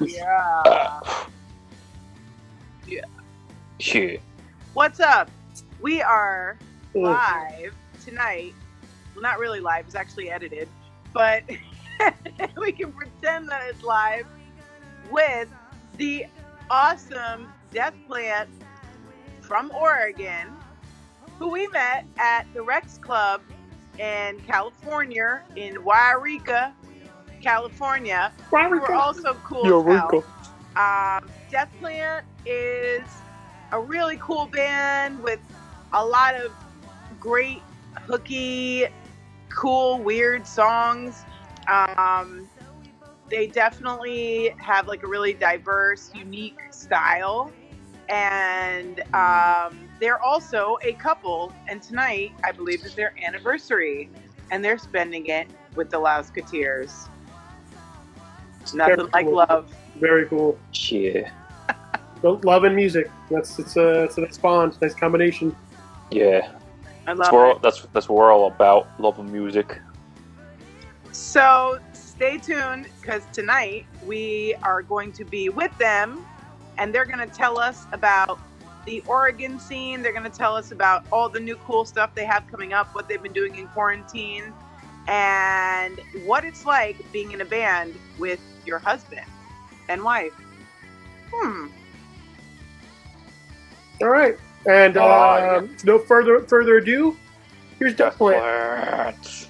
Yeah. Yeah. Shit. What's up? We are live tonight. Well, not really live. It's actually edited. But we can pretend that it's live with the awesome Death Plant from Oregon, who we met at the Rex Club in California, in Yreka, California. We're also cool as hell. Death Plant is a really cool band with a lot of great, hooky, cool, weird songs. They definitely have like a really diverse, unique style. And they're also a couple. And tonight, I believe, is their anniversary. And they're spending it with the Louseketeers. Nothing like love. Very cool. Yeah. Love and music. It's a nice bond, nice combination. Yeah. I love it. That's what we're all about. Love and music. So stay tuned, because tonight we are going to be with them, and they're going to tell us about the Oregon scene. They're going to tell us about all the new cool stuff they have coming up, what they've been doing in quarantine, and what it's like being in a band with your husband and wife. All right. And no further ado, here's Death Plant.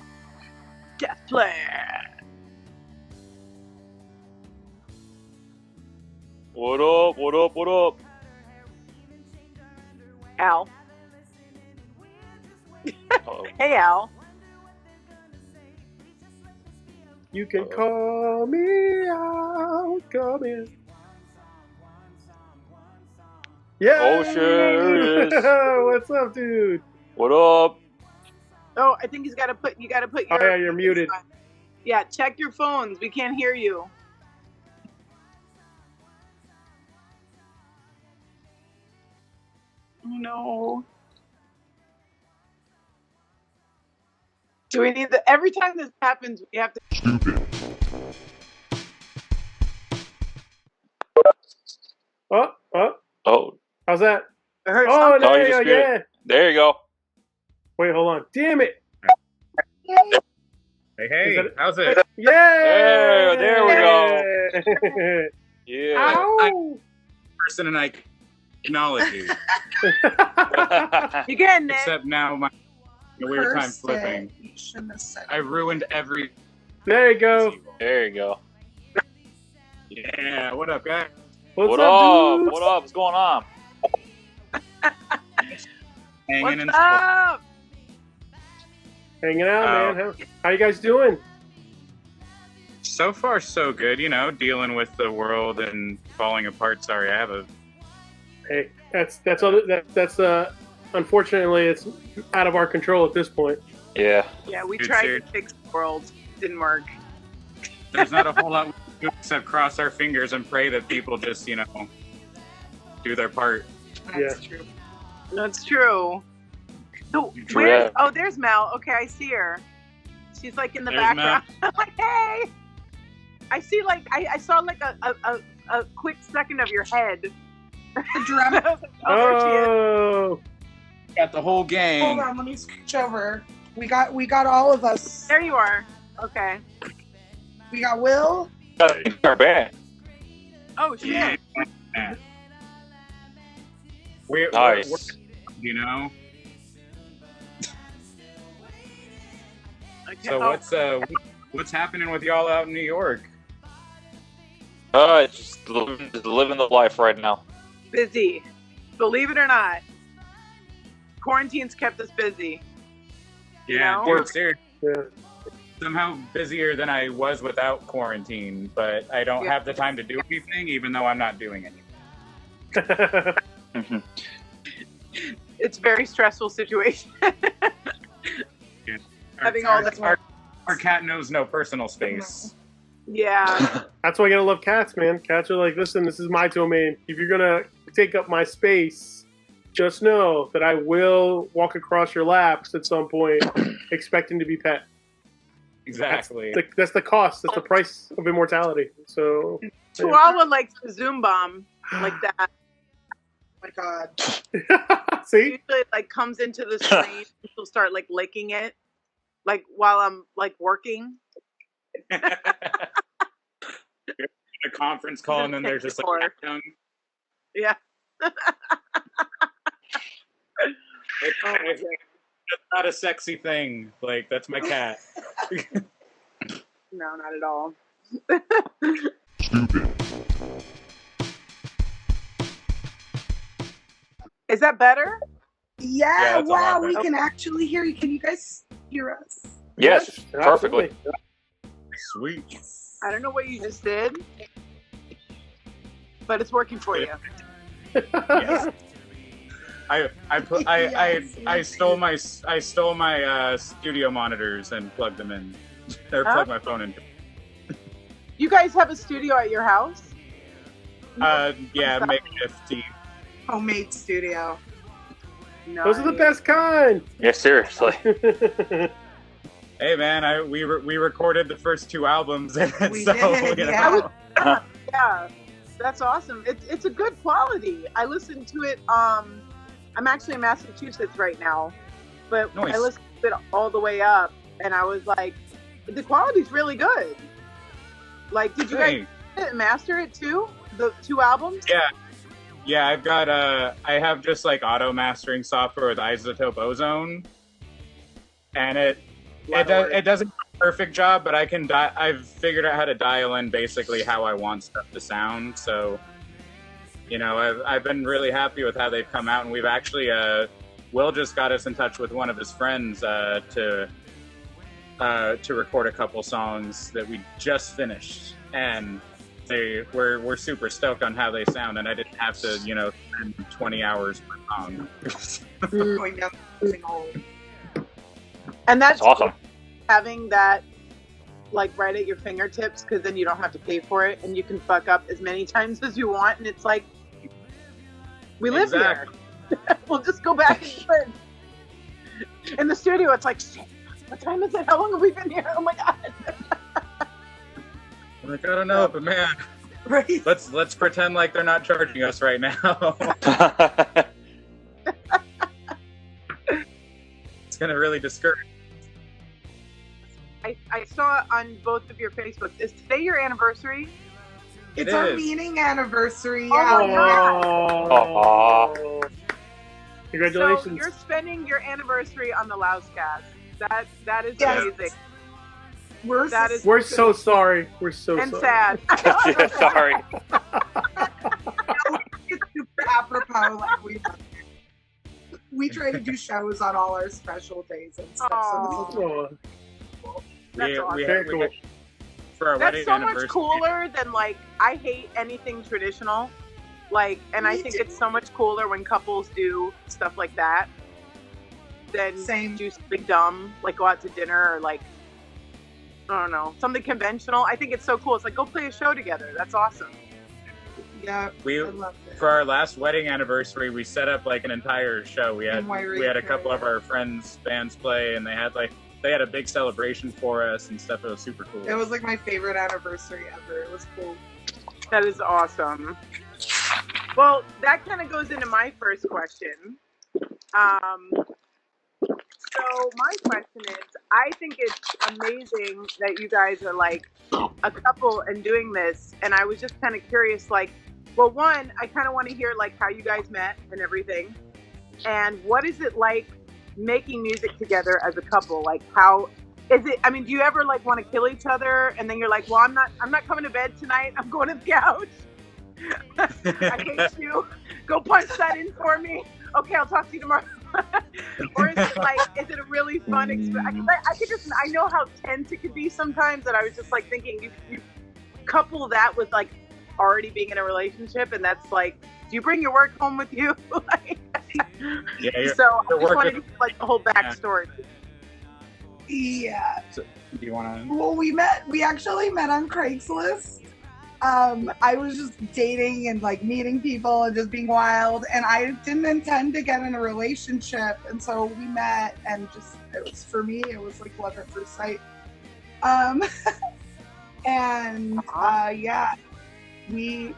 Death Plant. What up? What up? What up? Al. Uh-oh. Hey, Al. You can call me out. Come in. Yeah. Oh, shit. What's up, dude? What up? Oh, I think you got to put your. Oh, yeah, you're muted. Yeah, check your phones. We can't hear you. Oh, no. Do we need the? Every time this happens, we have to. Stupid. Oh. How's that? I heard Oh, something. there you go. Yeah. There you go. Wait, hold on. Damn it. Hey, how's it? Yeah. There we go. Yeah. Ow. Person and I acknowledge you. You getting it? Except now my weird time flipping. I ruined every. There you go. There you go. Yeah, what up, guys? What's up, dudes? What up? What's going on? Hanging in What's up? Hanging out, man. How you guys doing? So far, so good. You know, dealing with the world and falling apart. Sorry, I have a. Hey, that's unfortunately it's out of our control at this point. Yeah. Yeah, we Good tried cheer. to fix the world. Didn't work. There's not a whole lot we can do except cross our fingers and pray that people just, you know, do their part. That's true. That's true. So, True where's, that. oh, there's Mel. Okay, I see her. She's like in the There's background. I'm like, hey. I see like I saw like a quick second of your head. The drum. There she is. Oh, Got the whole gang. Hold on, let me scooch over. We got all of us. There you are. Okay. We got Will. Our band. Oh shit. Yeah. We're, Nice. you know. Okay. So what's happening with y'all out in New York? Just living the life right now. Busy. Believe it or not. Quarantine's kept us busy. Yeah, know? dude, seriously. yeah. Somehow busier than I was without quarantine, but I don't have the time to do anything, even though I'm not doing anything. It's a very stressful situation. Having all this. Our cat knows no personal space. Yeah. That's why you gotta love cats, man. Cats are like, listen, this is my domain. If you're gonna take up my space, just know that I will walk across your laps at some point, expecting to be pet. Exactly. That's the cost. That's the price of immortality. So Chihuahua likes the Zoom bomb like that. Oh my God. see, Usually it like comes into the screen. She'll start like licking it, like while I'm like working. A conference call, and then there's just like cat tongue. Yeah. It's not a sexy thing. Like, that's my cat. No, not at all. Is that better? Yeah, it's a wow, lot we better. can actually hear you. Can you guys hear us? Yes, perfectly. absolutely. Sweet. I don't know what you just did, but it's working for you. Yes. I stole my studio monitors and plugged them in. Or plugged my phone in. You guys have a studio at your house? Yeah, makeshifty. Homemade studio. No. Those are the best kind. Yeah, seriously. Hey man, we recorded the first 2 albums, and We so did, you yeah. know. Yeah, that's awesome. It's a good quality. I listened to it. I'm actually in Massachusetts right now, but Nice. I listened to it all the way up, and I was like, the quality's really good. Like, did you guys master it too? The 2 albums? Yeah, I've got I have just like auto mastering software with Isotope Ozone, and it doesn't do a perfect job, but I've figured out how to dial in basically how I want stuff to sound. So, you know, I've been really happy with how they've come out, and we've actually Will just got us in touch with one of his friends to record a couple songs that we just finished, and we're super stoked on how they sound, and I didn't have to, you know, spend 20 hours per song. Going down the hole. And that's awesome. having that like right at your fingertips, because then you don't have to pay for it, and you can fuck up as many times as you want, and it's like, we live here. We'll just go back and do it. In the studio, it's like, shit, what time is it? How long have we been here? Oh my God. Like, I don't know, but man, Right. let's pretend like they're not charging us right now. It's gonna really discourage. I saw on both of your Facebooks. Is today your anniversary? It's It our is. meeting anniversary. Oh, Oh. So Congratulations. you're spending your anniversary on the Lousekast. That is Yes. amazing. We're We're so sorry. We're so And sorry. sad. Yeah, sorry. It's super apropos. Like we try to do shows on all our special days and stuff. So this is Oh, That's awesome. very cool. For our That's wedding so much anniversary. cooler than like, I hate anything traditional. Like, and I Me think too. it's so much cooler when couples do stuff like that than Same. do something dumb, like go out to dinner or like, I don't know, something conventional. I think it's so cool. It's like, go play a show together. That's awesome. Yeah, We I love it. for our last wedding anniversary, we set up like an entire show. We had In Wairika. we had a couple of our friends bands play, and they had a big celebration for us and stuff. It was super cool. It was like my favorite anniversary ever. It was cool. That is awesome. Well, that kind of goes into my first question. So my question is, I think it's amazing that you guys are like a couple and doing this. And I was just kind of curious, like, well, one, I kind of want to hear like how you guys met and everything. And what is it like making music together as a couple? Like, how is it? I mean, do you ever like want to kill each other? And then you're like, well, I'm not coming to bed tonight. I'm going to the couch. I hate you. Go punch that in for me. Okay, I'll talk to you tomorrow. Or is it like, is it a really fun experience? I know how tense it could be sometimes, that I was just like thinking you couple that with like already being in a relationship, and that's like, do you bring your work home with you? Like, Yeah, so I you're just wanted working- to like the whole backstory. Yeah. Do you want to? Well, we actually met on Craigslist. I was just dating and like meeting people and just being wild, and I didn't intend to get in a relationship, and so we met, and just, it was, for me, it was like love at first sight. And yeah, we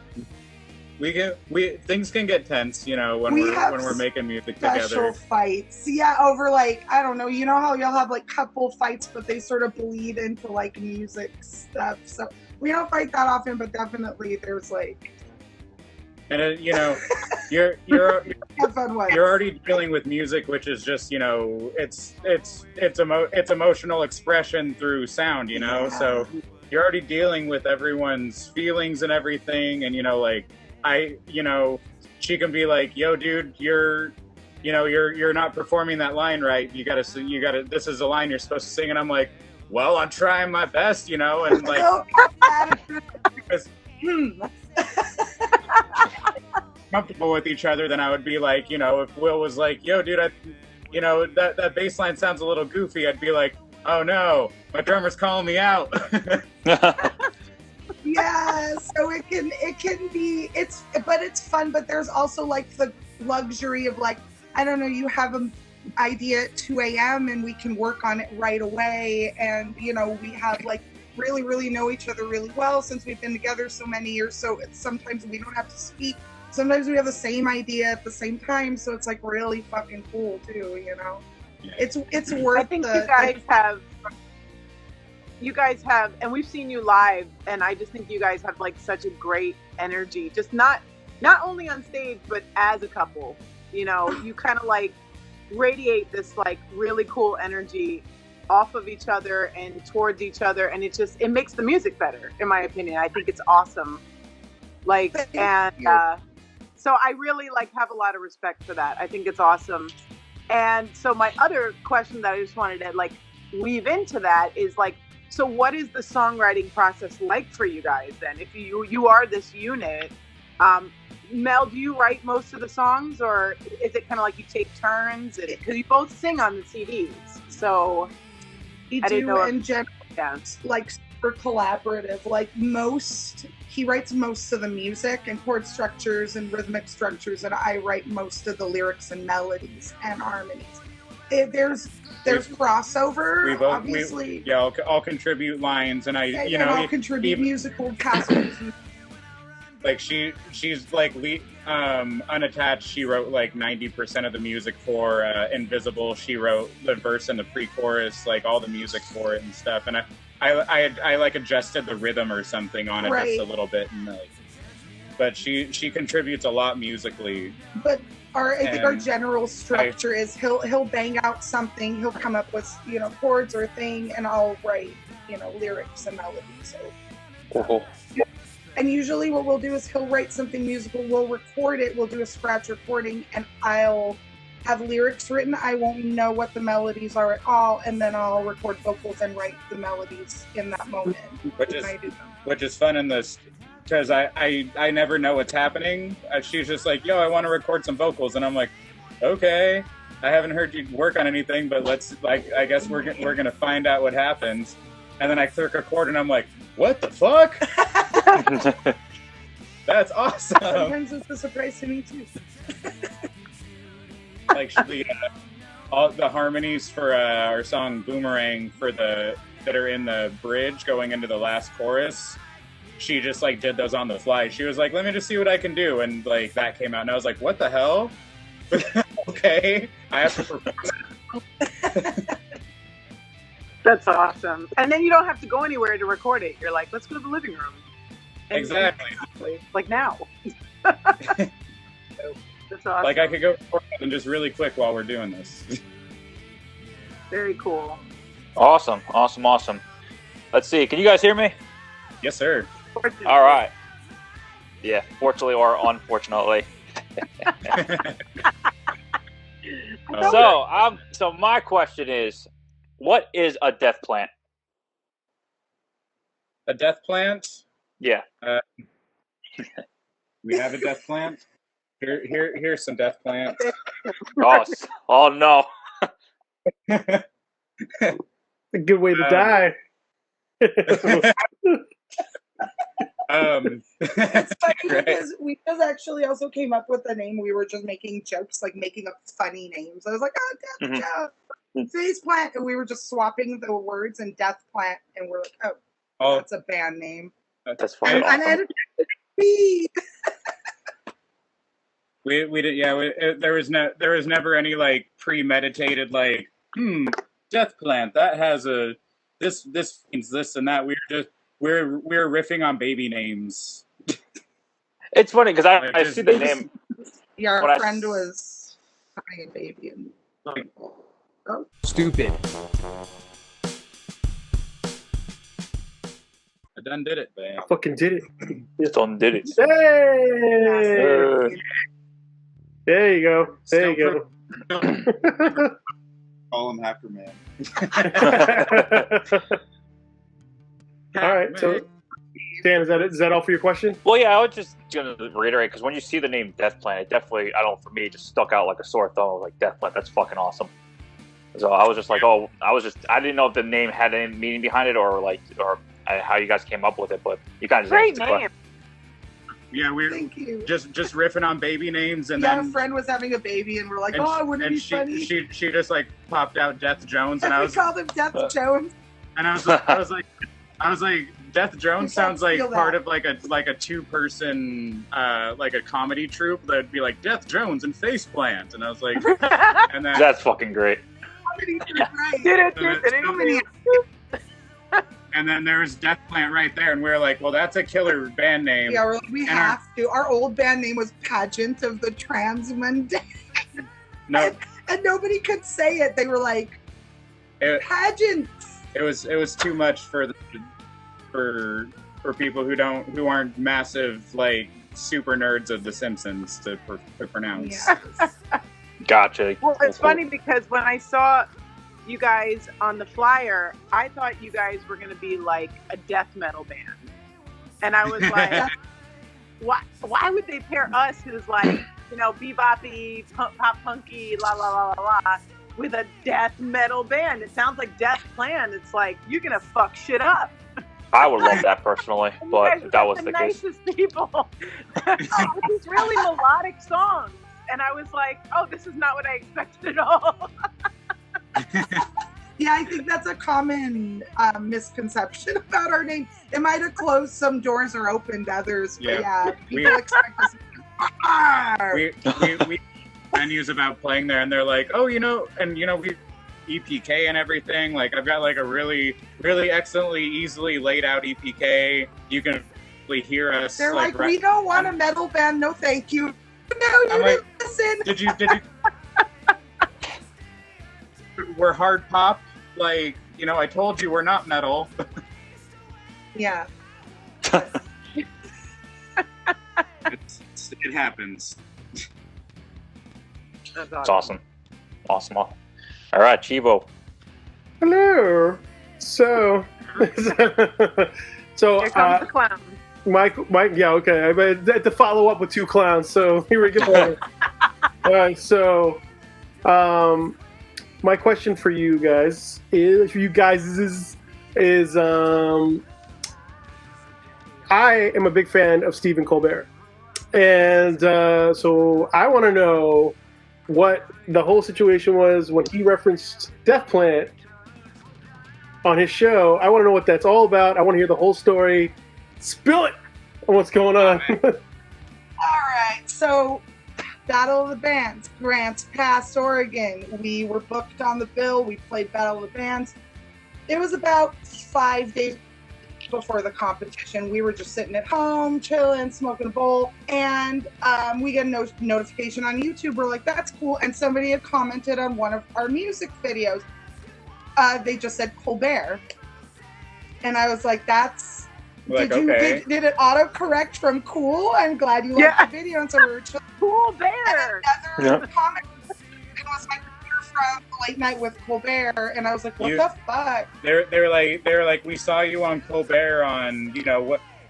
things can get tense, you know, when we're making music special together. Fights, yeah, over like, I don't know, you know how you'll have like couple fights, but they sort of bleed into like music stuff. So we don't fight that often, but definitely there's like. And you know, you're already dealing with music, which is just, you know, it's emotional expression through sound, you know. Yeah. So you're already dealing with everyone's feelings and everything, and you know, like she can be like, "Yo, dude, you're not performing that line right. You gotta. This is a line you're supposed to sing," and I'm like, "Well, I'm trying my best, you know," and like. Because, comfortable with each other, then I would be like, you know, if Will was like, "Yo, dude, that bass line sounds a little goofy," I'd be like, "Oh no, my drummer's calling me out." Yeah, so it can be, but it's fun, but there's also like the luxury of like, I don't know, you have an idea at 2 a.m. and we can work on it right away, and you know, we have like really, really know each other really well since we've been together so many years, so sometimes we don't have to speak. Sometimes we have the same idea at the same time, so it's like really fucking cool too, you know. Yeah. It's worth. I think you guys have, and we've seen you live, and I just think you guys have like such a great energy. Just not only on stage, but as a couple. You know, you kind of like radiate this like really cool energy off of each other and towards each other, and it makes the music better, in my opinion. I think it's awesome. Like, and so I really like have a lot of respect for that. I think it's awesome. And so my other question that I just wanted to like weave into that is like, so what is the songwriting process like for you guys then? If you are this unit, Mel, do you write most of the songs, or is it kind of like you take turns? Because you both sing on the CDs, so we do in general, like super collaborative. Like he writes most of the music and chord structures and rhythmic structures, and I write most of the lyrics and melodies and harmonies. There's crossover, obviously. I'll contribute lines, and I'll contribute musical castles. Like she's like Unattached. She wrote like 90% of the music for Invisible. She wrote the verse and the pre-chorus, like all the music for it and stuff. And I like adjusted the rhythm or something on it just a little bit, and but she contributes a lot musically. But I think our general structure is he'll bang out something, he'll come up with chords or thing, and I'll write lyrics and melodies. So. Cool. And usually what we'll do is he'll write something musical, we'll record it, we'll do a scratch recording, and I'll have lyrics written. I won't know what the melodies are at all, and then I'll record vocals and write the melodies in that moment. Which is fun in this, because I never know what's happening. She's just like, "Yo, I want to record some vocals," and I'm like, "Okay, I haven't heard you work on anything, but I guess we're gonna find out what happens." And then I click record, and I'm like, "What the fuck?" That's awesome. Sometimes it's a surprise to me too. Like all the harmonies for our song "Boomerang" that are in the bridge going into the last chorus. She just like did those on the fly. She was like, "Let me just see what I can do," and like that came out, and I was like, "What the hell?" Okay, I have to perform that. That's awesome. And then you don't have to go anywhere to record it. You're like, let's go to the living room. Exactly. Like now. That's awesome. Like I could go record and just really quick while we're doing this. Very cool. Awesome. Let's see. Can you guys hear me? Yes, sir. All right. Yeah, fortunately or unfortunately. So my question is, what is a death plant? A death plant? Yeah. We have a death plant. Here's some death plants. Oh no. A good way to die. It's funny because we just actually also came up with the name. We were just making jokes, like making up funny names. I was like, "Oh, death joke." Face Plant, and we were just swapping the words and Death Plant, and we're like, oh, that's a band name. That's fucking awesome. And we did, there was never any like premeditated like, Death Plant, that has this means this and that. We're riffing on baby names. It's funny because I see the name. Yeah, our friend was having a baby and stupid. I done did it, man. I fucking did it. Done did it. Hey! There you go. There you go. Call him Hacker Man. All right, so Dan, is that all for your question? Well, yeah, I was just gonna reiterate because when you see the name Death Plant, it definitely, for me, it just stuck out like a sore thumb. I was like, Death Plant, that's fucking awesome. So I was just like, I didn't know if the name had any meaning behind it or how you guys came up with it, but you kind of just answered the question. Yeah, thank you. Just riffing on baby names, and then a friend was having a baby, and we're like, wouldn't it be funny? She just like popped out Death Jones, and we called him Death Jones. And I was like, Death Jones sounds like part of like a 2-person like a comedy troupe that'd be like Death Jones and Face Plant, and I was like, and then that's fucking great. And then there was Death Plant right there, and we were like, well, that's a killer band name. Yeah, we have to. Our old band name was Pageant of the Transmundane. No. and nobody could say it. They were like, Pageant. It was too much for people who aren't massive like super nerds of The Simpsons to pronounce. Yes. Gotcha. Well, it's funny because when I saw you guys on the flyer, I thought you guys were going to be like a death metal band. And I was like, why would they pair us, who's like, beboppy, pop punky, la la la la la, with a death metal band? It sounds like Death Plan. It's like, you're going to fuck shit up. I would love that personally, but if that was the case. Nicest people. These really melodic songs. And I was like, oh, this is not what I expected at all. Yeah, I think that's a common misconception about our name. It might have closed some doors or opened others, but people expect us we venues about playing there, and they're like, oh, we EPK and everything. Like, I've got like a really, really excellently, easily laid out EPK. You can really hear us. They're like, we don't want a metal band. No, thank you. No, you didn't listen. Did you? We're hard pop. Like, I told you we're not metal. Yeah. It happens. It's awesome. Awesome. All right, Chivo. Hello. So Here comes the clown. Mike, yeah, okay. I had to follow up with 2 clowns, so here we go. All right, so my question for you guys is I am a big fan of Stephen Colbert, and so I want to know what the whole situation was when he referenced Death Plant on his show. I want to know what that's all about. I want to hear the whole story. Spill it on what's going on. All right, so Battle of the Bands, Grants Pass, Oregon. We were booked on the bill. We played Battle of the Bands. It was about 5 days before the competition. We were just sitting at home, chilling, smoking a bowl, and we get a notification on YouTube. We're like, that's cool. And somebody had commented on one of our music videos. They just said Colbert. And I was like, that's... Like, did it autocorrect from cool? I'm glad you liked the video. And so we were chilling. Cool Bear. And another comment, it was my computer from Late Night with Colbert, and I was like, what the fuck? They're like, we saw you on Colbert on,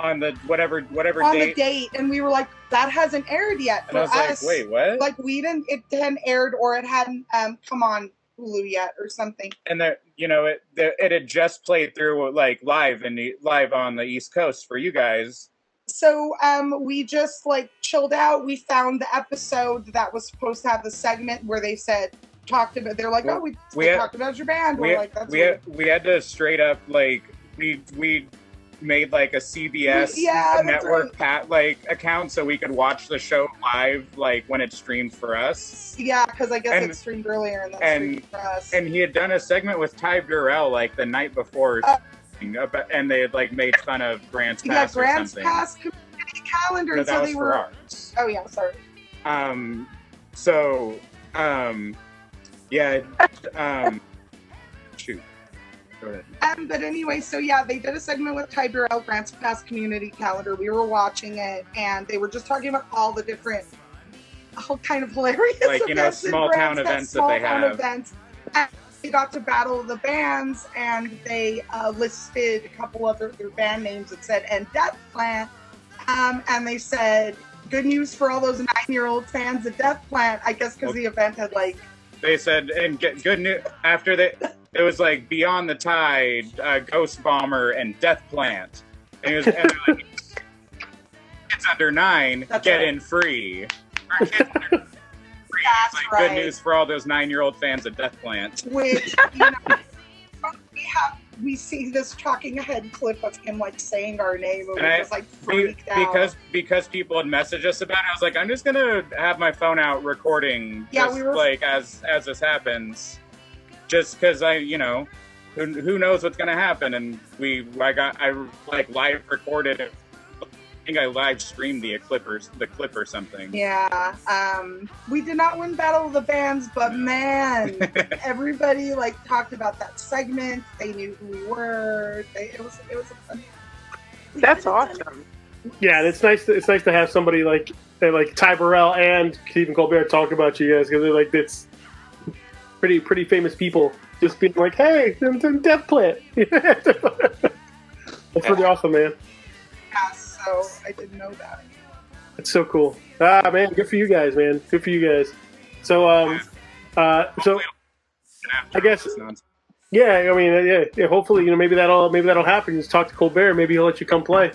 on the whatever on date. The date, and we were like, that hasn't aired yet for us. Like, wait, what? Like, it hadn't aired, or it hadn't come on Hulu yet, or something. And it had just played through like live on the East Coast for you guys. So we just like chilled out. We found the episode that was supposed to have the segment where they said talked about. They're like, we talked about your band. We're like, that's weird. We had to straight up like we made like a CBS network account so we could watch the show live like when it streamed for us. Yeah, because I guess it streamed earlier and then streamed for us. And he had done a segment with Ty Burrell like the night before, and they had like made fun of Grant's Pass or something. Pass community calendar. No, that was for ours. Oh yeah, sorry. Shoot. Go ahead. But anyway, so yeah, they did a segment with Ty Burrell, Grants Pass Community Calendar. We were watching it, and they were just talking about all the different, kind of hilarious events, small town events that they have. Events. And they got to Battle of the Bands, and they listed a couple of their band names that said, and Death Plant, and they said, good news for all those 9-year-old fans of Death Plant, I guess because the event had like... They said, and good news, after they... It was like Beyond the Tide, Ghost Bomber, and Death Plant. And it was and like, kids under 9 get in free. Or kids under 3 is like good news for all those 9-year-old fans of Death Plant. Which we see this talking ahead clip of him like saying our name, and we just like freaked out because people had messaged us about it. I was like, I'm just gonna have my phone out recording, like as this happens. Just because who knows what's gonna happen, and I live recorded it. I think I live streamed the clip or something. Yeah, we did not win Battle of the Bands, but man, everybody like talked about that segment. They knew who we were. It was a fun. That's awesome. Yeah, and it's nice to have somebody like Ty Burrell and Stephen Colbert talk about you guys, because they're like it's. Pretty famous people just being like, hey, I'm Death Plant. That's pretty awesome, man. Yeah, so I didn't know that. It's so cool. Man, good for you guys, man. Good for you guys. So, I guess, yeah. I mean, yeah. Hopefully, maybe that'll happen. Just talk to Colbert. Maybe he'll let you come play.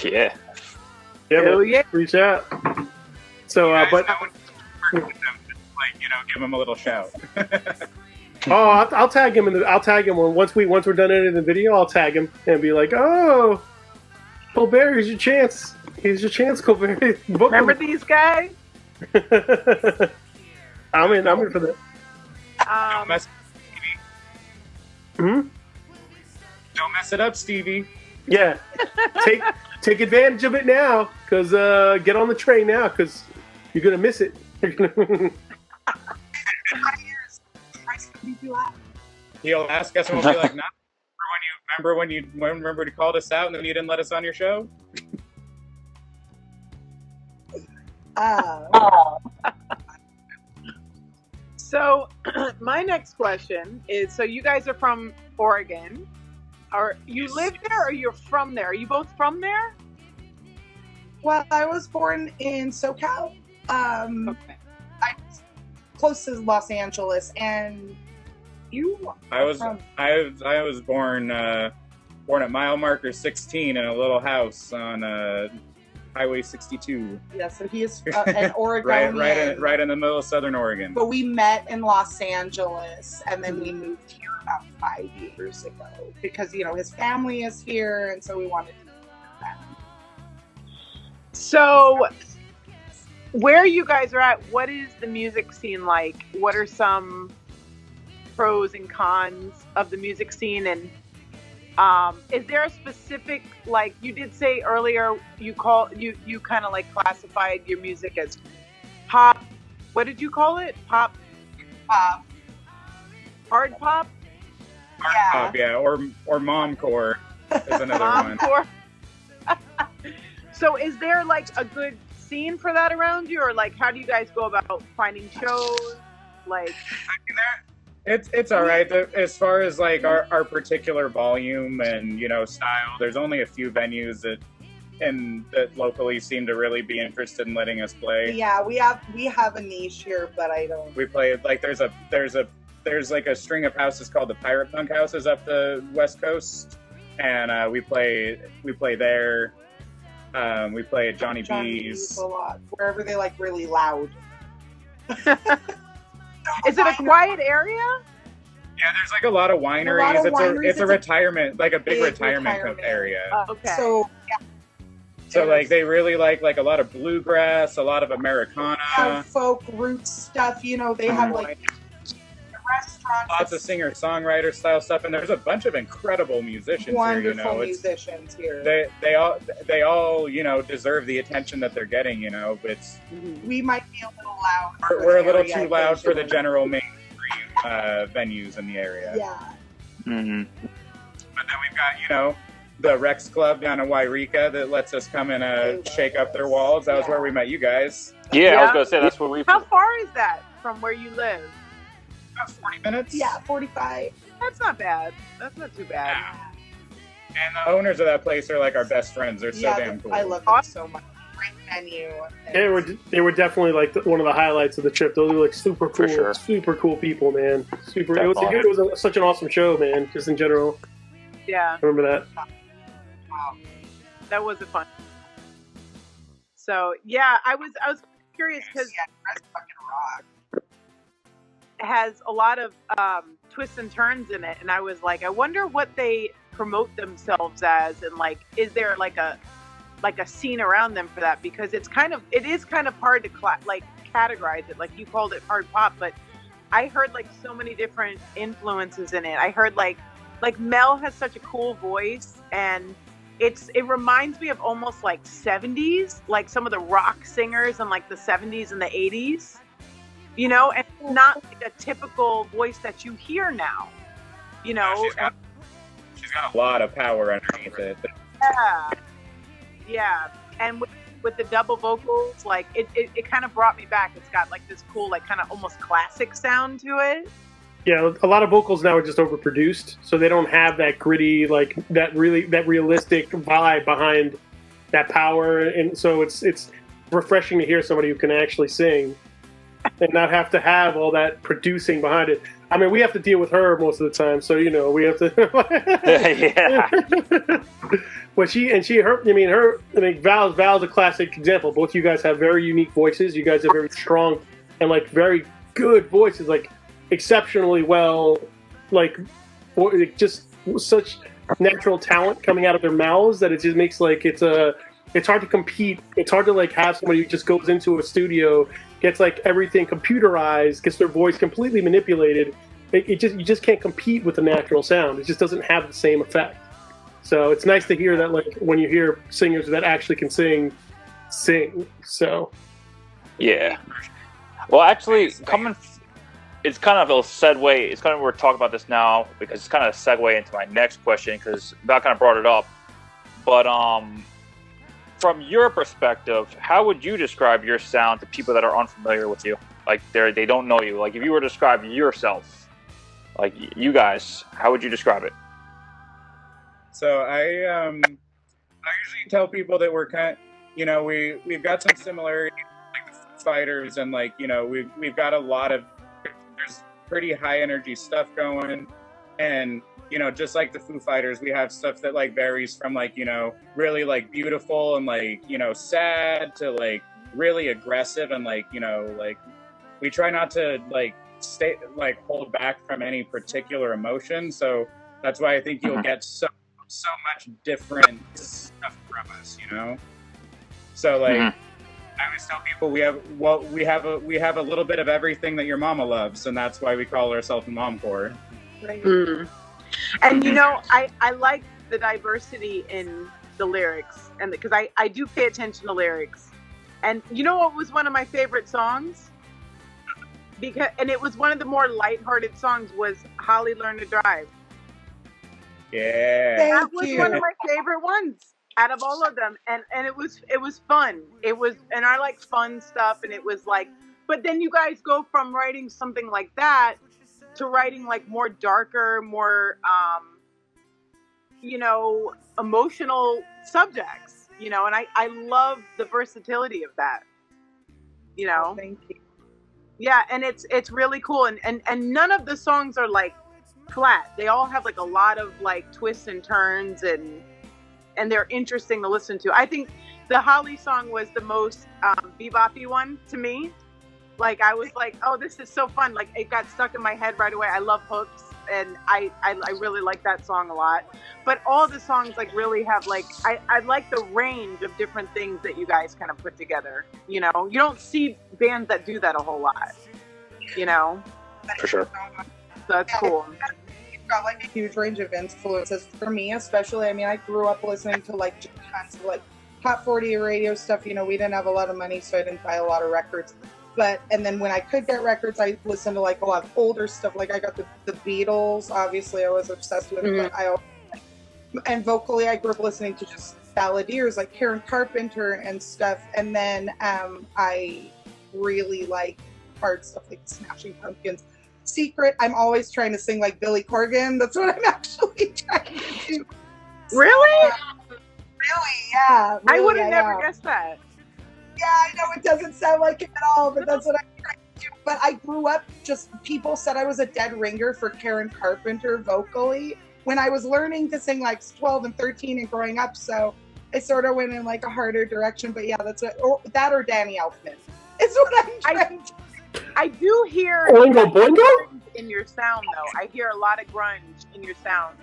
Yeah. Yeah. Reach out. So, but. Give him a little shout. I'll tag him once we're done editing the video. I'll tag him and be like, "Oh, Colbert, here's your chance. Here's your chance, Colbert." Remember these guys? I'm in for that. Don't mess Don't mess it up, Stevie. Yeah, take advantage of it now, because get on the train now, because you're gonna miss it. He'll ask us and we'll be like, "Not remember when you called us out and then you didn't let us on your show." So, my next question is: so you guys are from Oregon? You live there, or you're from there? Are you both from there? Well, I was born in SoCal. Okay. Close to Los Angeles, and you. I was born at mile marker 16 in a little house on Highway 62. Yeah, so he is an Oregonian. right in the middle of Southern Oregon. But we met in Los Angeles, and then we moved here about 5 years ago because his family is here, and so we wanted to meet them. So, where you guys are at, what is the music scene like? What are some pros and cons of the music scene? And is there a specific, like you did say earlier, you kind of like classified your music as pop. What did you call it? Pop? Hard pop? Hard pop, yeah. Or momcore is another one. So is there like a good scene for that around you, or like how do you guys go about finding shows? Like, it's all right as far as like our particular volume and style. There's only a few venues that locally seem to really be interested in letting us play. Yeah, we have a niche here, but I don't. We play like there's like a string of houses called the Pirate Punk Houses up the West Coast, and we play there. We play at Johnny B's a lot, wherever they like really loud. Is it a quiet area? Yeah, there's like a lot of wineries. It's a retirement, like a big retirement area. Okay. So yeah. So like they really like a lot of bluegrass, a lot of Americana, folk roots stuff. You know, they have like restaurants, lots of singer-songwriter style stuff, and there's a bunch of incredible musicians wonderful here. You know, musicians here. They all you know deserve the attention that they're getting. You know, but we might be a little loud. We're a little too loud for the general mainstream venues in the area. Yeah. Mm-hmm. But then we've got you know the Rex Club down in Wairika that lets us come and shake up their walls. That was where we met you guys. Yeah, I was gonna say that's where we. How far is that from where you live? About 40 minutes. Yeah, 45. That's not bad. That's not too bad. Yeah. And the owners of that place are like our best friends. They're so damn cool. I love them so much. Great menu. They were definitely like one of the highlights of the trip. Those were like super cool, sure. super cool people, man. It was such an awesome show, man. Just in general. Yeah. I remember that. Wow. That was a fun. So yeah, I was curious because that's fucking rock. It has a lot of twists and turns in it, and I was like, I wonder what they promote themselves as, and like, is there like a scene around them for that? Because it is kind of hard to categorize it. Like you called it hard pop, but I heard like so many different influences in it. I heard like Mel has such a cool voice, and it reminds me of almost like 70s, like some of the rock singers in like the 70s and the 80s, you know, and not like a typical voice that you hear now, you know. She's got a lot of power underneath it. Yeah, and with the double vocals, like it kind of brought me back. It's got like this cool, like kind of almost classic sound to it. Yeah, a lot of vocals now are just overproduced, so they don't have that gritty, like that realistic vibe behind that power, and so it's refreshing to hear somebody who can actually sing and not have to have all that producing behind it. I mean, we have to deal with her most of the time, so you know we have to. Yeah. Val's a classic example. Both you guys have very unique voices. You guys have very strong and like very good voices, like exceptionally well, like just such natural talent coming out of their mouths that it just makes like it's hard to compete. It's hard to like have somebody who just goes into a studio, gets like everything computerized, gets their voice completely manipulated. You just can't compete with the natural sound. It just doesn't have the same effect. So it's nice to hear that, like when you hear singers that actually can sing. So yeah. Well, actually, it's kind of a segue. It's kind of we're talking about this now because it's kind of a segue into my next question because Val kind of brought it up. But from your perspective, how would you describe your sound to people that are unfamiliar with you? Like they don't know you. Like if you were to describe yourself, like you guys, how would you describe it? So I usually tell people that we're we've got some similarities, like the Foo Fighters, and like we've got a lot of there's pretty high energy stuff going, and just like the Foo Fighters, we have stuff that like varies from like really like beautiful and like sad to like really aggressive, and like like we try not to like stay like hold back from any particular emotion. So that's why I think you'll get so much different stuff from us, So like I always tell people we have a little bit of everything that your mama loves, and that's why we call ourselves Momcore. Right. Mm. And I like the diversity in the lyrics, and because I do pay attention to lyrics. And you know what was one of my favorite songs? And it was one of the more lighthearted songs, was Holly Learn to Drive. Yeah. That was one of my favorite ones out of all of them. And it was fun. And I like fun stuff, and it was like, but then you guys go from writing something like that to writing like more darker, more emotional subjects, and I love the versatility of that. Thank you. Yeah, and it's really cool, and none of the songs are like flat. They all have like a lot of like twists and turns, and they're interesting to listen to. I think the Holly song was the most beboppy one to me. Like I was like, oh, this is so fun. Like it got stuck in my head right away. I love hooks, and I really like that song a lot. But all the songs like really have like I like the range of different things that you guys kind of put together. You know, you don't see bands that do that a whole lot. You know, For sure. so that's cool. You've got like a huge range of influences for me, especially. I mean, I grew up listening to like tons of like Top 40 radio stuff. You know, we didn't have a lot of money, so I didn't buy a lot of records. But, and then when I could get records, I listened to like a lot of older stuff. Like I got the Beatles, obviously I was obsessed with, but and vocally I grew up listening to just balladeers like Karen Carpenter and stuff. And then I really like hard stuff like Smashing Pumpkins. Secret, I'm always trying to sing like Billy Corgan. That's what I'm actually trying to do. Really? Really, yeah. I really, would have never know. guessed that. Yeah, I know it doesn't sound like it at all, but that's what I'm trying to do. But I grew up just, people said I was a dead ringer for Karen Carpenter vocally when I was learning to sing like 12 and 13 and growing up. So I sort of went in like a harder direction. But yeah, that's what, or that or Danny Elfman is what I'm trying to do. I do hear Oingo Boingo? in your sound though. I hear a lot of grunge in your sound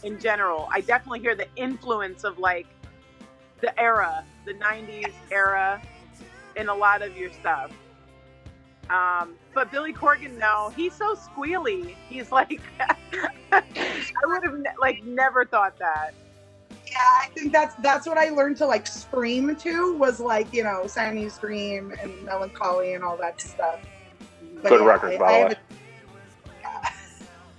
in general. I definitely hear the influence of like the era, the 90s era in a lot of your stuff. But Billy Corgan, no, he's so squealy. He's like, I would have never thought that. Yeah, I think that's what I learned to like scream to was like, you know, Siamese Dream and Melancholy and all that stuff. But Good yeah, record, by the way. Yeah.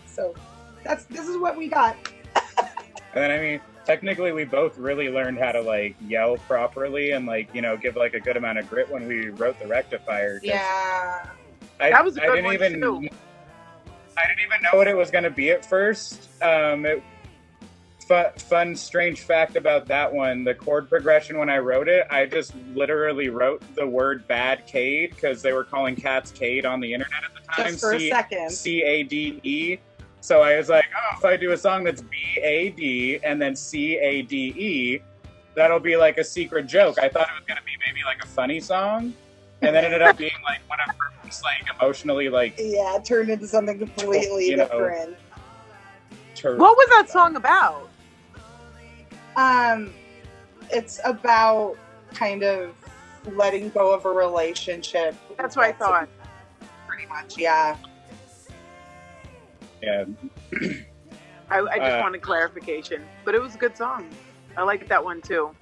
So this is what we got. And then, I mean, technically we both really learned how to like yell properly and like, you know, give like a good amount of grit when we wrote the Rectifier. Yeah. That was a good didn't one, even too. I didn't even know what it was going to be at first. Fun, strange fact about that one, the chord progression when I wrote it, I just literally wrote the word bad Cade because they were calling cats Cade on the internet at the time. Just for a second. C-A-D-E. So I was like, oh, if I do a song that's B-A-D and then C-A-D-E, that'll be like a secret joke. I thought it was going to be maybe like a funny song. And then it ended up being like one of her most like emotionally like... Yeah, it turned into something completely different. What was that song about? It's about kind of letting go of a relationship. That's what I thought. Pretty much, yeah. Yeah. I just wanted clarification, but it was a good song. I like that one too.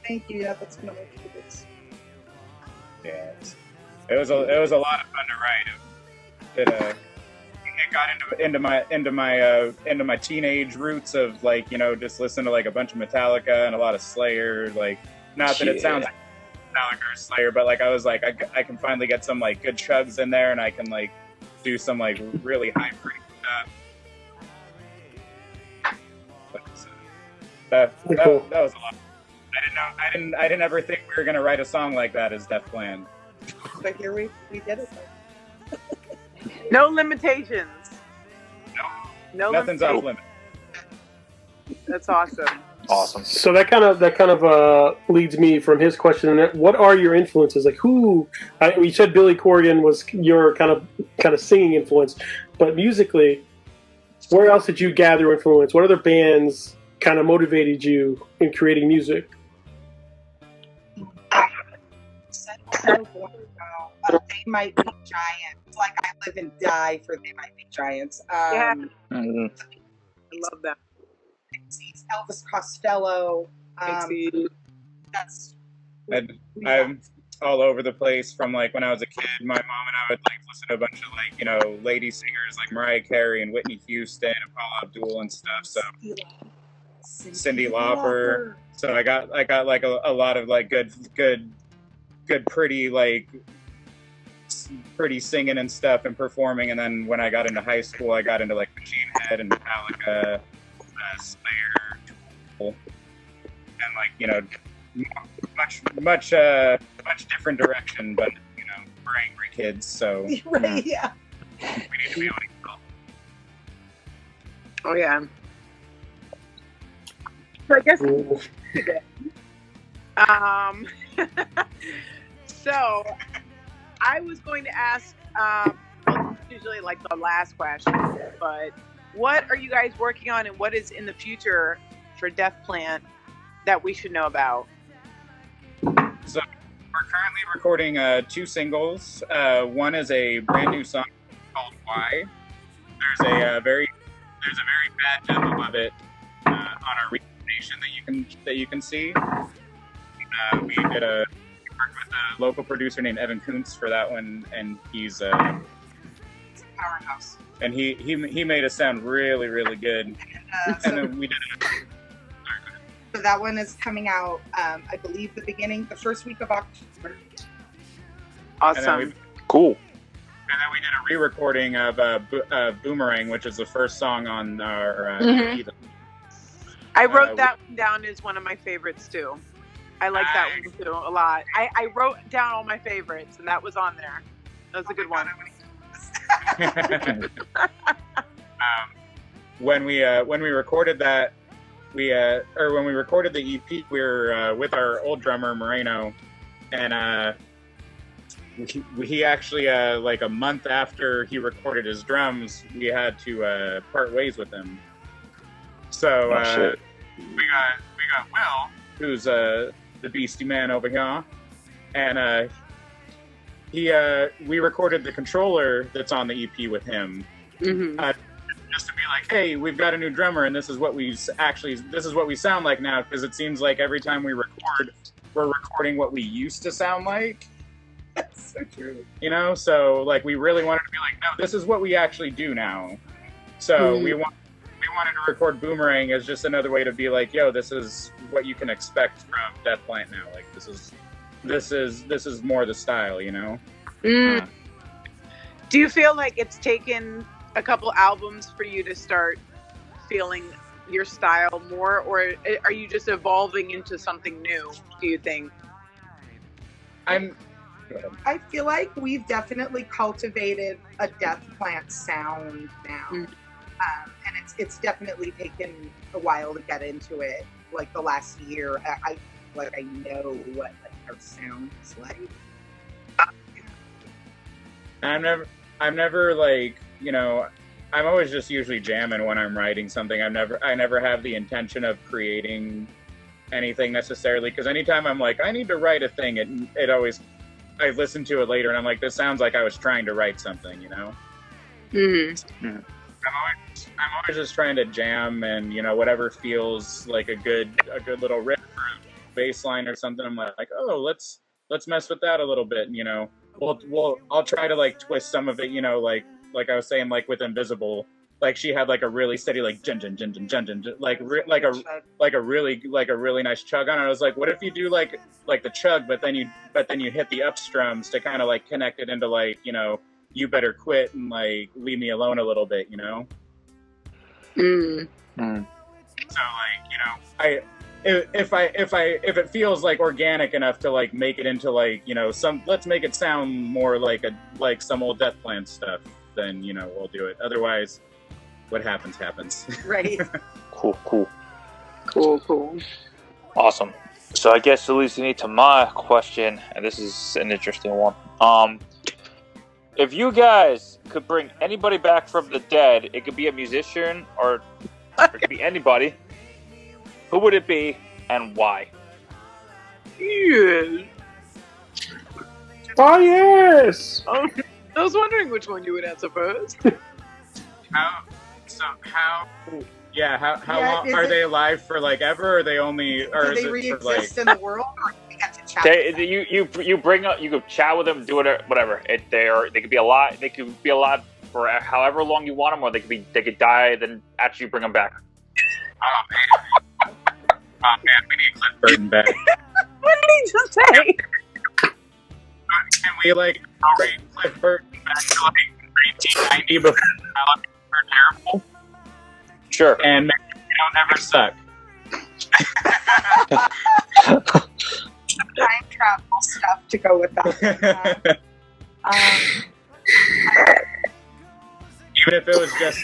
Thank you. Yeah, that's one of my favorites. Yeah, it was a lot of fun to write. It got into my teenage roots of like, you know, just listen to like a bunch of Metallica and a lot of Slayer. Like, not that it sounds like Metallica or Slayer, but like I was like I can finally get some like good chugs in there, and I can like do some like really high freak stuff. That was a lot. I didn't ever think we were gonna write a song like that as Def Plan. But here we did it. No limitations. No Nothing's off limit. That's awesome. Awesome. So that kind of leads me from his question. What are your influences? Like you said Billy Corgan was your kind of singing influence, but musically, where else did you gather influence? What other bands kind of motivated you in creating music? They Might Be Giants. Like I live and die for They Might Be Giants. Yeah. Mm-hmm. I love that. Elvis Costello. I'm all over the place from like when I was a kid. My mom and I would like listen to a bunch of like, you know, lady singers like Mariah Carey and Whitney Houston and Paula Abdul and stuff. So Cyndi Lauper. So I got like a lot of like good pretty like pretty singing and stuff and performing. And then when I got into high school, I got into like Machine Head and Metallica, Slayer, Tool, and like, you know, much different direction, but you know, we're angry kids, so right, yeah. We need to be able to control. Oh yeah. So I guess so I was going to ask, well, usually like the last question, but what are you guys working on and what is in the future for Death Plant that we should know about? So we're currently recording 2 singles. One is a brand new song called "Why." There's a very bad demo of it on our station that you can see. We worked with a local producer named Evan Kuntz for that one, and he's a powerhouse. And he made us sound really, really good. And then we did it. So that one is coming out, I believe, the first week of October. Awesome. Cool. And then we did a re-recording of Boomerang, which is the first song on our EP. I wrote that one down as one of my favorites, too. I like that one, too, a lot. I wrote down all my favorites, and that was on there. That was a good one. When we recorded that, when we recorded the EP, we were with our old drummer Moreno, and he actually like a month after he recorded his drums, we had to part ways with him. So we got Will, who's the beastie man over here, and we recorded the controller that's on the EP with him. Just to be like, hey, we've got a new drummer, and this is what we sound like now, because it seems like every time we record, we're recording what we used to sound like. That's so true. You know, so like we really wanted to be like, no, this is what we actually do now. So we wanted to record Boomerang as just another way to be like, yo, this is what you can expect from Death Plant now. Like this is more the style, you know. Do you feel like it's taken a couple albums for you to start feeling your style more, or are you just evolving into something new, do you think? I feel like we've definitely cultivated a Death Plant sound now. And it's definitely taken a while to get into it. Like the last year, I know what our sound is like. I'm never like, you know, I'm always just usually jamming when I'm writing something. I never have the intention of creating anything necessarily, because anytime I'm like, I need to write a thing, it always, I listen to it later and I'm like, this sounds like I was trying to write something, you know? I'm always just trying to jam, and you know, whatever feels like a good little riff or bass line or something, I'm like, oh, let's mess with that a little bit, and, you know, I'll try to like twist some of it, you know, like I was saying, like with Invisible, like she had like a really steady like jun jun jun jun jun jun, like a really nice chug on it. I was like, what if you do like the chug, but then you hit the up strums to kind of like connect it into like, you know, you better quit and like leave me alone a little bit, you know. So like, you know, if it feels like organic enough to like make it into like, you know, let's make it sound more like some old Death Plant stuff, then, you know, we'll do it. Otherwise, what happens. Right. Cool. Awesome. So I guess, at least you need to my question, and this is an interesting one. If you guys could bring anybody back from the dead, it could be a musician or it could be anybody, who would it be and why? Yeah. Oh, yes! I was wondering which one you would answer first. How long are they alive for? Like ever? Or are they only? Or do they re-exist in the world? Or do we get to chat? You bring up. You could chat with them, do it, whatever. They could be alive. They could be alive for however long you want them, or they could die. Then actually bring them back. Oh man, we need Cliff Burton back. What did he just say? Can we like bring Cliff Burton back to like 1990 before were terrible? Sure. And make it don't ever suck. Time travel stuff to go with that. Even if it was just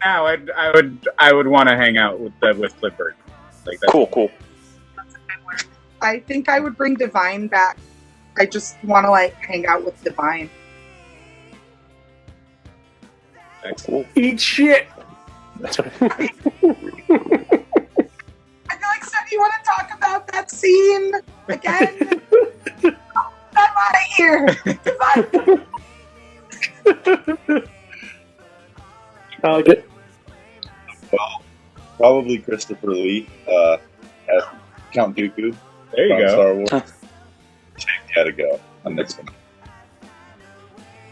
now, I would want to hang out with Cliff Burton. Like that's cool. I think I would bring Divine back I just want to like hang out with Divine. Excellent. Eat shit. I feel like, Steph, you want to talk about that scene again? I'm out of here. Divine. I like it. Well, probably Christopher Lee as Count Dooku There you from go. Star Wars. Shane gotta go on this one.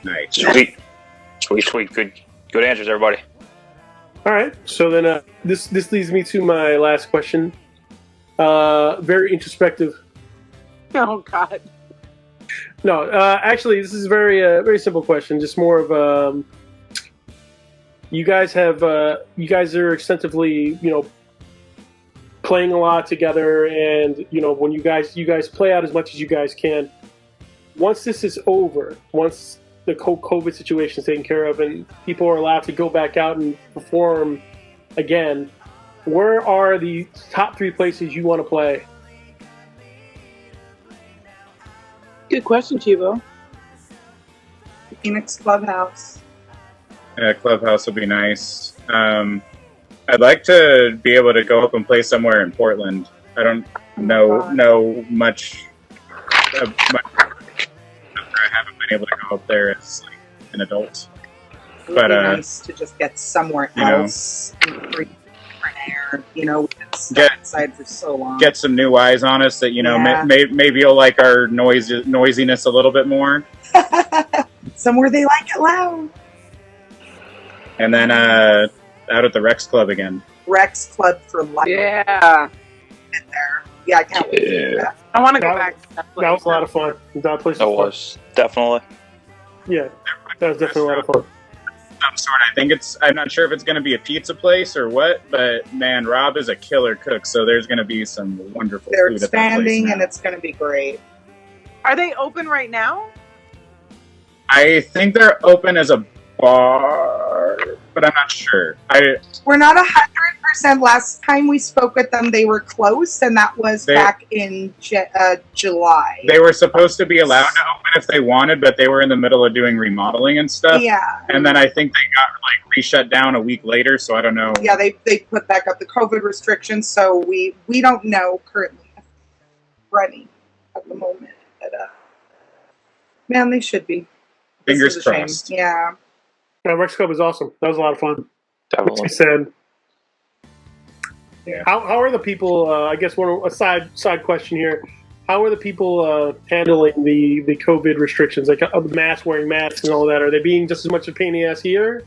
Nice. Sweet. Good answers, everybody. All right. So then this leads me to my last question. Very introspective. Oh God. No, actually, this is a very simple question. Just more of you guys are extensively, playing a lot together, and when you guys play out as much as you guys can. Once this is over, once the COVID situation is taken care of, and people are allowed to go back out and perform again, where are the top 3 places you want to play? Good question, Chivo. Phoenix Clubhouse. Yeah, Clubhouse would be nice. I'd like to be able to go up and play somewhere in Portland. I don't know much. I haven't been able to go up there as like, an adult. It would But be nice to just get somewhere else and breathe different air. It's been inside for so long. get some new eyes on us that Yeah. maybe you'll like our noisiness a little bit more. Somewhere they like it loud. And then out at the Rex Club again. Rex Club for life. Yeah. Yeah, I can't wait to do that. I want to go That- back to that place. That was a lot of fun. That place That was fun. was definitely. Yeah, that was definitely a lot of fun. Some sort. I think I'm not sure if it's going to be a pizza place or what, but man, Rob is a killer cook, so there's going to be some wonderful They're food at that place expanding, now. and it's going to be great. Are they open right now? I think they're open as a bar, but I'm not sure. We're not 100%. Last time we spoke with them, they were close, and that was back in July. They were supposed to be allowed to open if they wanted, but they were in the middle of doing remodeling and stuff. Yeah. And then I think they got like re-shut down a week later, so I don't know. Yeah, they put back up the COVID restrictions, so we don't know currently running at the moment. But man, they should be. This Fingers is a shame. crossed. Yeah. Yeah, Rex Club was awesome. That was a lot of fun. Like Definitely. I said. Yeah. How are the people? I guess a side question here. How are the people handling the COVID restrictions, like wearing masks and all that? Are they being just as much a pain in the ass here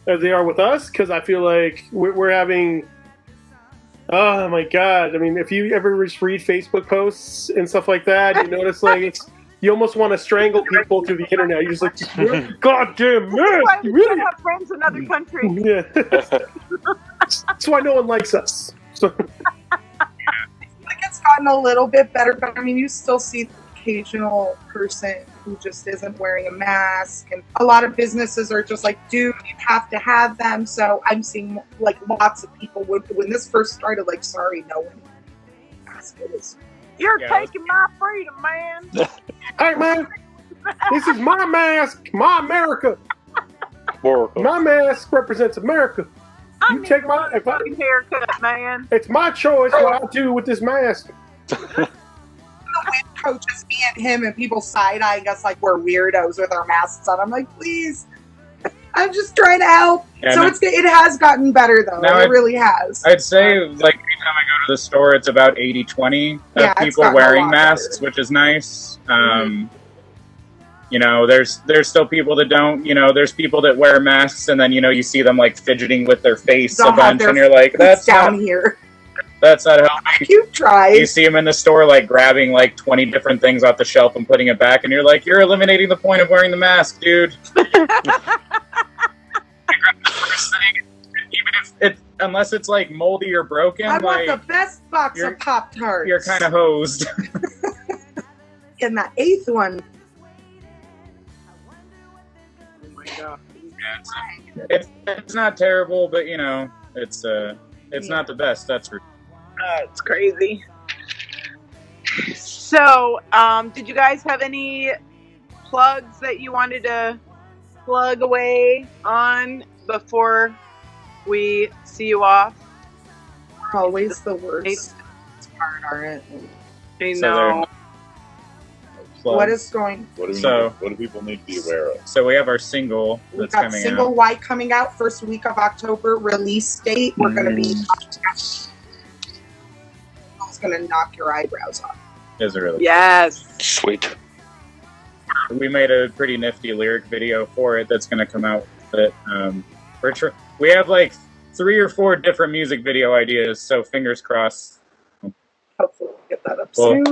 as they are with us? Because I feel like we're having. Oh my God! I mean, if you ever just read Facebook posts and stuff like that, you notice like you almost want to strangle people through the internet. You're just like, goddamn man! Why we You really? don't have friends in other countries. Yeah. That's why no one likes us. So, Like it's gotten a little bit better, but I mean, you still see the occasional person who just isn't wearing a mask, and a lot of businesses are just like, dude, you have to have them. So I'm seeing like lots of people when this first started, like, sorry, no one. You're Yeah. taking my freedom, man. hey man, this is my mask, my America. My mask represents America. You take my fucking haircut, man. it's my choice what I do with this mask. The wind coaches me and him, and people side eyeing us like we're weirdos with our masks on. I'm like, please, I'm just trying to help. Yeah, So no- it has gotten better though. Now It really has. I'd say, like, anytime I go to the store, it's about 80-20 Yeah, of it's people gotten a wearing lot masks, better. which is nice. There's still people that don't, there's people that wear masks, and then, you see them, like, fidgeting with their face Don't a have bunch, their and you're like, It's that's down not, here. that's not helping. You tried. You see them in the store, like, grabbing, like, 20 different things off the shelf and putting it back, and you're like, you're eliminating the point of wearing the mask, dude. You grab the first thing, even if unless it's, like, moldy or broken, I want like, the best box you're- of Pop-Tarts. you're kind of hosed. And that 8th one. Oh my God. It's not terrible, but it's not the best. That's for It's crazy. So, did you guys have any plugs that you wanted to plug away on before we see you off? Always the worst part, aren't I So know. What is going? What do people need to be aware of? So we have our single We've that's got coming single out. Y coming out first week of October. Release date. We're going to be. It's going to knock your eyebrows off. Is it really? Yes. Sweet. We made a pretty nifty lyric video for it that's going to come out with it. We have like 3 or 4 different music video ideas, so fingers crossed. Hopefully, we'll get that up soon.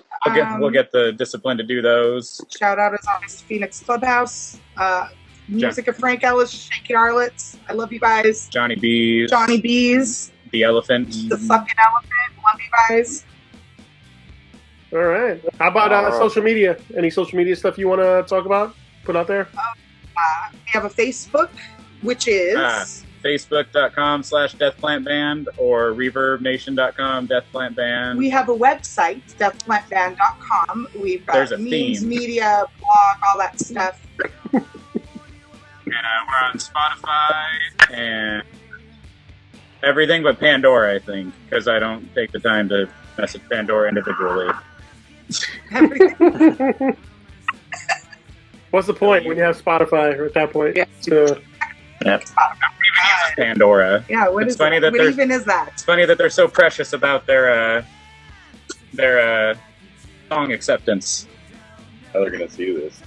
We'll get the discipline to do those. Shout out as always to Phoenix Clubhouse. Music of Frank Ellis, Shaky Arlets. I love you guys. Johnny B's. Johnny B's. The Elephant. The fucking elephant. Love you guys. All right. How about social media? Any social media stuff you want to talk about? Put out there? We have a Facebook, which is Facebook.com/DeathPlantBand or ReverbNation.com DeathPlantBand. we have a website, deathplantband.com. We've got There's a memes, theme. media, blog, all that stuff. And we're on Spotify and everything but Pandora, I think, because I don't take the time to mess with Pandora individually. Everything. What's the point when you have Spotify at that point? Yeah. So, Pandora. Yeah, what It's is funny that? that What there's- even is that? It's funny that they're so precious about their song acceptance. How they're gonna see this?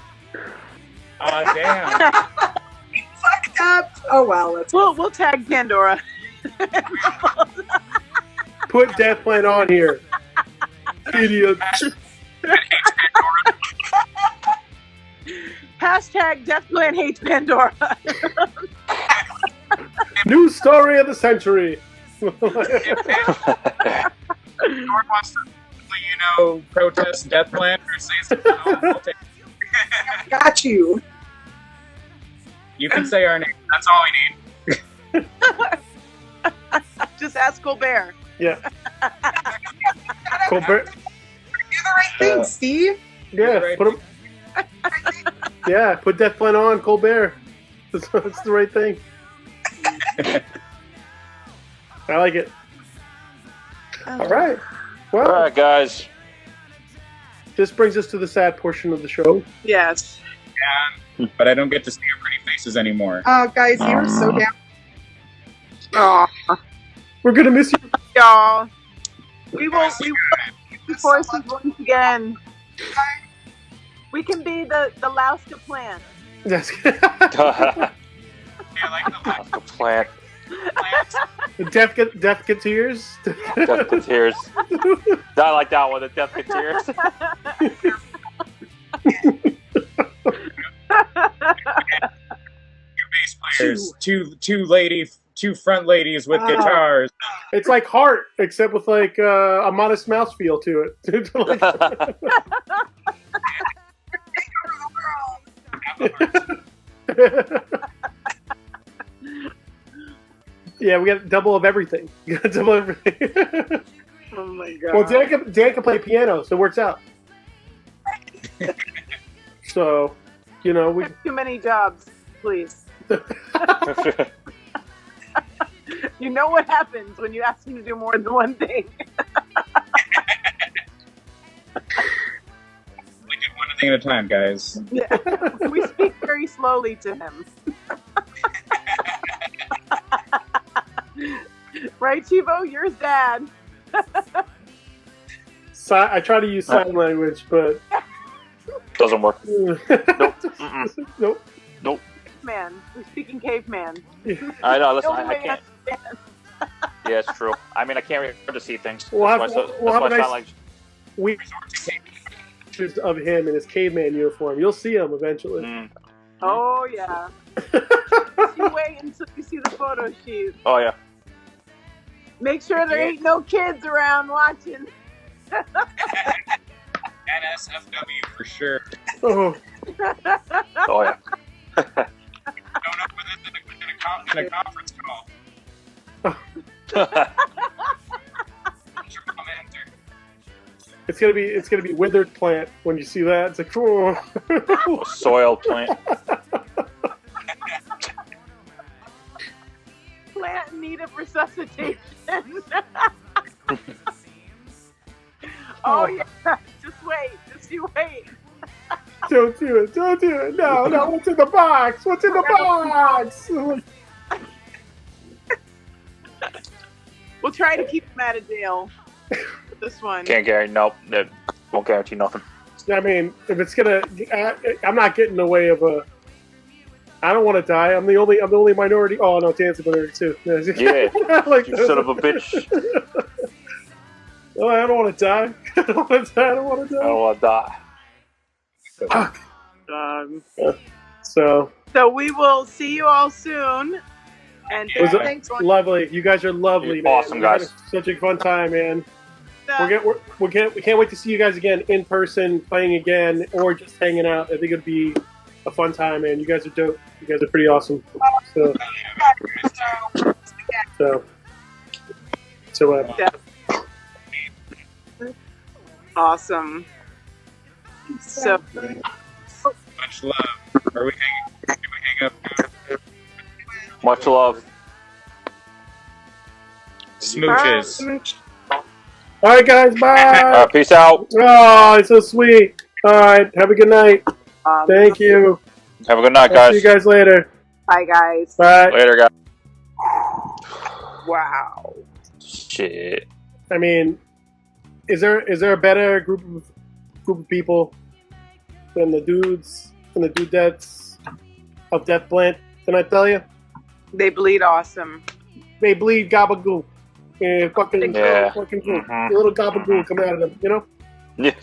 Oh damn! Fucked up. Oh well, let's We'll tag Pandora. put Death Plant on here. Idiot. Hashtag Deathplan hates Pandora. New story of the century. Lord wants to, protest Death Plant or say something. We'll take it. got you. You can say our name. That's all we need. Just ask Colbert. Yeah. Colbert. Do the right thing, Steve. Yeah. Put him. Yeah. Put Death Plant on Colbert. That's the right thing. I like it. All right. Well, All right, guys. this brings us to the sad portion of the show. Yes. But I don't get to see your pretty faces anymore. Oh, guys, you were so down. Aw, We're gonna miss you. y'all. We will force you once again. We can be the Lousekast plant. Yes. I like the Plant. Death get tears. Death to tears. I like that one. The death to tears. bass players, two front ladies with guitars. It's like Heart, except with like a Modest Mouse feel to it. Yeah, we got double of everything. Double everything. Oh my god. Well, Dan can play piano, so it works out. So, we. Too many jobs, please. You know what happens when you ask me to do more than one thing. We do one thing at a time, guys. Yeah. We speak very slowly to him. Right, Chivo? You're his dad. I try to use sign language, but Doesn't work. nope. Nope. Nope. Man, we're speaking caveman. I know. Listen, The I only way can't. I understand. Yeah, it's true. I mean, I can't really hard to see things. We'll have- That's we'll have why a I nice- sound like. We pictures of him in his caveman uniform. You'll see him eventually. Oh, yeah. You wait until you see the photo shoot. Oh yeah. Make sure there ain't no kids around watching. NSFW for sure. Oh, Oh yeah. Don't open this in a conference call. It's gonna be withered plant when you see that. It's like, oh. Soil plant. Plant in need of resuscitation. Oh yeah, just wait, just you wait. Don't do it! Don't do it! No, what's in the box? What's in the box? We'll try to keep him out of jail. This one. Can't guarantee. Nope. That won't guarantee nothing. I mean, if it's gonna, I'm not getting in the way of a. I don't want to die. I'm the only minority. Oh no, Dan's a minority too. Yeah, like, you son of a bitch. Oh, I don't want to die. I don't want to die. I don't want to die. So we will see you all soon. And it was thanks. lovely. You guys are lovely, man. Awesome, guys. Such a fun time, man. We can't wait to see you guys again in person, playing again, or just hanging out. I think it'd be a fun time, man. You guys are dope. You guys are pretty awesome. Awesome. So Much love. Are we hang up? Much love. Smooches. All right, guys. Bye. Peace out. Oh, it's so sweet. All right. Have a good night. Thank you. Have a good night, guys. See you guys later. bye, guys. Bye. Later, guys. Wow. Shit. I mean, is there a better group of people than the dudes and the dudettes of Death Plant? Can I tell you? They bleed awesome. They bleed gabagool. Yeah, fucking Yeah. fucking Mhm. a little gabagool coming out of them. You know? Yeah.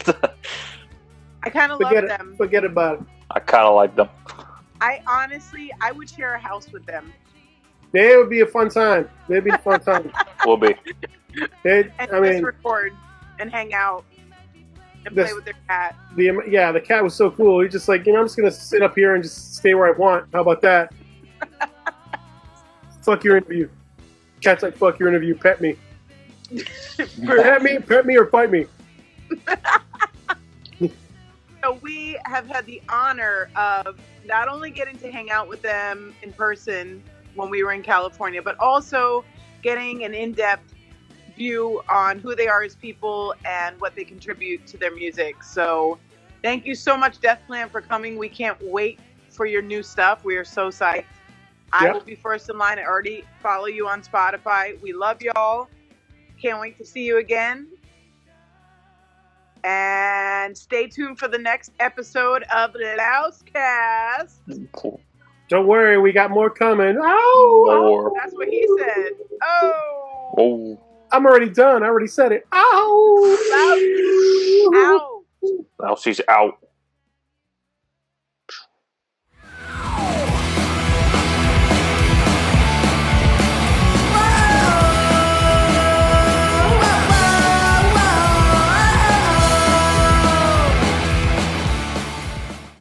I kind of love them. Forget about it. I kind of like them. I would share a house with them. They would be a fun time. They'd be a fun time. Will be. And just record and hang out and play with their cat. The cat was so cool. He's just like, I'm just gonna sit up here and just stay where I want. How about that? Fuck your interview. Cat's like, fuck your interview. Pet me. Pet me or fight me. So we have had the honor of not only getting to hang out with them in person when we were in California, but also getting an in-depth view on who they are as people and what they contribute to their music. So thank you so much, Death Plan, for coming. We can't wait for your new stuff. We are so psyched. I will be first in line. I already follow you on Spotify. We love y'all. Can't wait to see you again. And stay tuned for the next episode of Lousekast. Don't worry, we got more coming. Oh, that's what he said. Oh. I'm already done. I already said it. Ow. Out. Now she's out.